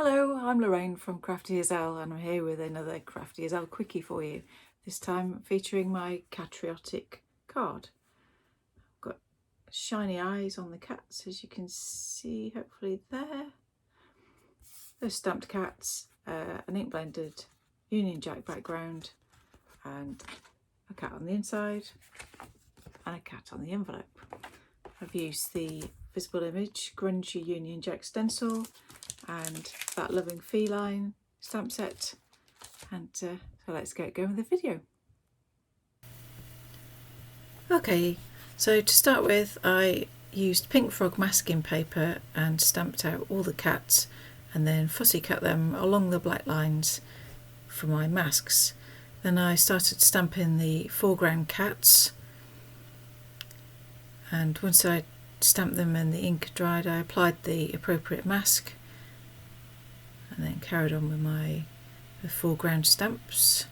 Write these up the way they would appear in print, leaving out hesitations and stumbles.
Hello, I'm Lorraine from Crafty as Elle and I'm here with another Crafty as Elle quickie for you, this time featuring my Catriotic card. I've got shiny eyes on the cats, as you can see hopefully there. Those stamped cats, an ink blended Union Jack background and a cat on the inside and a cat on the envelope. I've used the visible image Grungy Union Jack stencil and that Lovin Feline stamp set, and so let's get going with the video. Okay, so to start with I used pink frog masking paper and stamped out all the cats and then fussy cut them along the black lines for my masks. Then I started stamping the foreground cats, and once I stamped them and the ink dried I applied the appropriate mask and then carried on with my foreground stamps.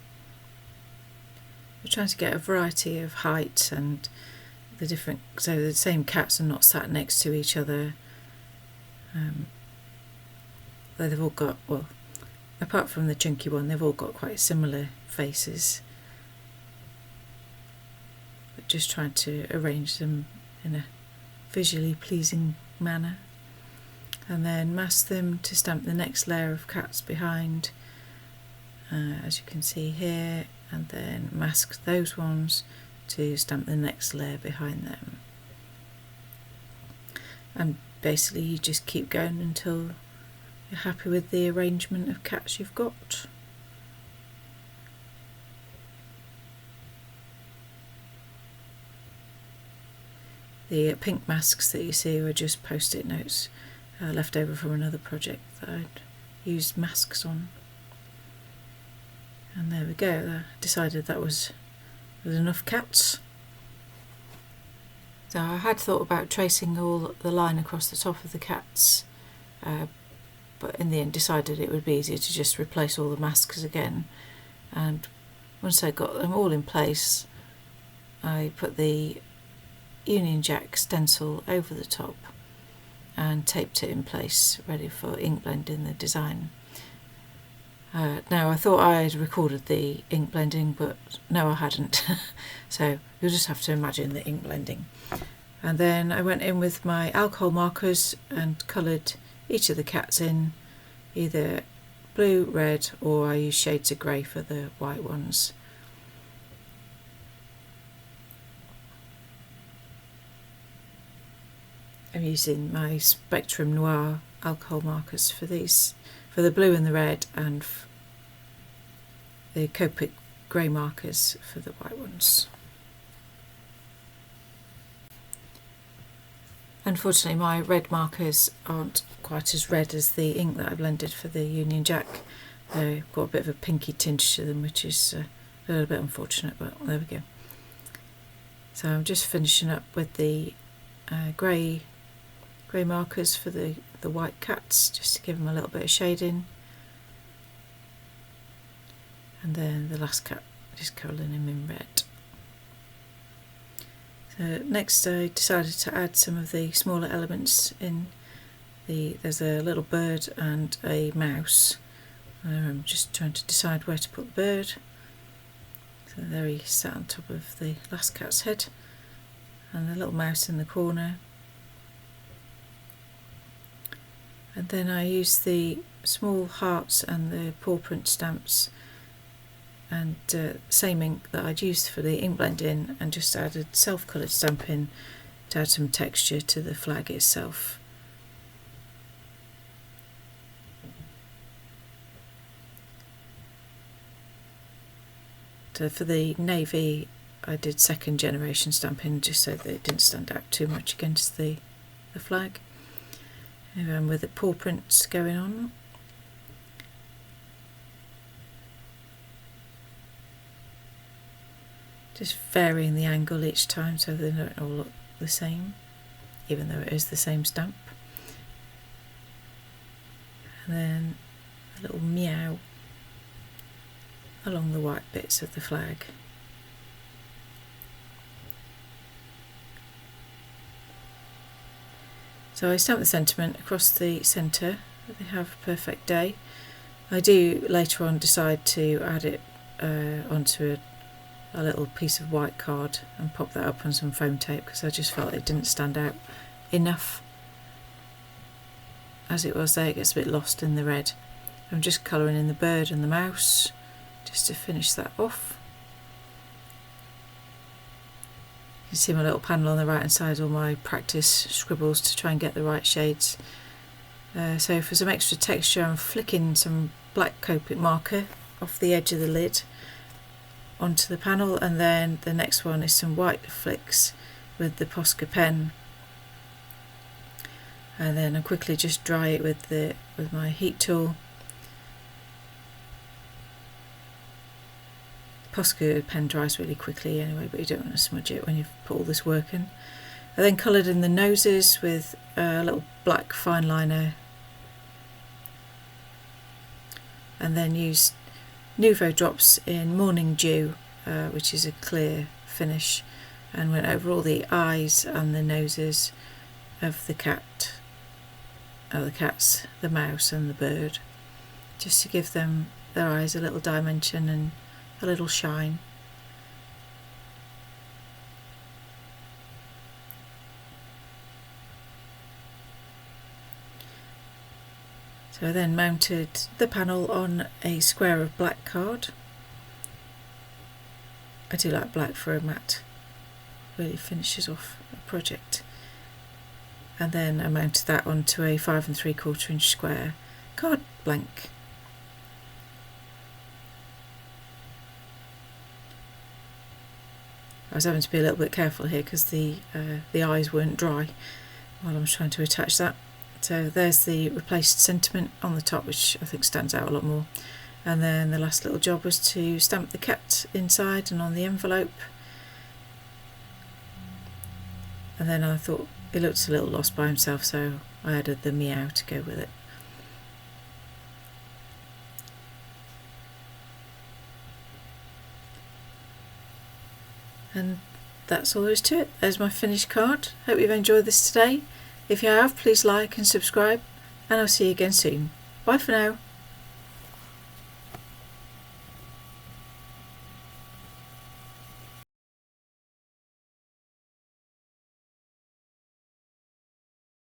We're trying to get a variety of height and the different, so the same cats are not sat next to each other. They've all got, well, apart from the chunky one, they've all got quite similar faces. But just trying to arrange them in a visually pleasing manner. And then mask them to stamp the next layer of cats behind, as you can see here, and then mask those ones to stamp the next layer behind them. And basically you just keep going until you're happy with the arrangement of cats you've got. The pink masks that you see were just post-it notes left over from another project that I'd used masks on. And there we go, I decided that was enough cats. So I had thought about tracing all the line across the top of the cats, but in the end decided it would be easier to just replace all the masks again. And once I got them all in place, I put the Union Jack stencil over the top and taped it in place, ready for ink blending the design. Now I thought I had recorded the ink blending, but no I hadn't, so you'll just have to imagine the ink blending. And then I went in with my alcohol markers and coloured each of the cats in either blue, red, or I used shades of grey for the white ones. I'm using my Spectrum Noir alcohol markers for these, for the blue and the red, and the Copic grey markers for the white ones. Unfortunately my red markers aren't quite as red as the ink that I blended for the Union Jack. They've got a bit of a pinky tinge to them, which is a little bit unfortunate, but there we go. So I'm just finishing up with the grey markers for the white cats, just to give them a little bit of shading, and then the last cat just colouring him in red. So next I decided to add some of the smaller elements in. There's a little bird and a mouse. I'm just trying to decide where to put the bird. So there he sat on top of the last cat's head, and the little mouse in the corner. And then I used the small hearts and the paw print stamps and same ink that I'd used for the ink blending, and just added self-coloured stamping to add some texture to the flag itself. So for the navy I did second generation stamping just so that it didn't stand out too much against the flag. And with the paw prints going on. Just varying the angle each time so they don't all look the same, even though it is the same stamp. And then a little meow along the white bits of the flag. So I stamped the sentiment across the centre But they have a perfect day. I do later on decide to add it onto a little piece of white card and pop that up on some foam tape, because I just felt it didn't stand out enough. As it was there, it gets a bit lost in the red. I'm just colouring in the bird and the mouse just to finish that off. You can see my little panel on the right hand side, all my practice scribbles to try and get the right shades. So for some extra texture, I'm flicking some black Copic marker off the edge of the lid onto the panel, and then the next one is some white flicks with the Posca pen, and then I quickly just dry it with my heat tool. Posca pen dries really quickly anyway, but you don't want to smudge it when you've put all this work in. I then coloured in the noses with a little black fine liner, and then used Nouveau drops in Morning Dew, which is a clear finish, and went over all the eyes and the noses of the cats, the mouse and the bird, just to give them, their eyes, a little dimension and a little shine. So I then mounted the panel on a square of black card. I do like black for a matte, really finishes off a project. And then I mounted that onto a 5 3/4 inch square card blank. I was having to be a little bit careful here because the eyes weren't dry while I was trying to attach that. So there's the replaced sentiment on the top, which I think stands out a lot more. And then the last little job was to stamp the cat inside and on the envelope. And then I thought it looked a little lost by himself, so I added the meow to go with it. And that's all there is to it. There's my finished card. Hope you've enjoyed this today. If you have, please like and subscribe, and I'll see you again soon. Bye for now.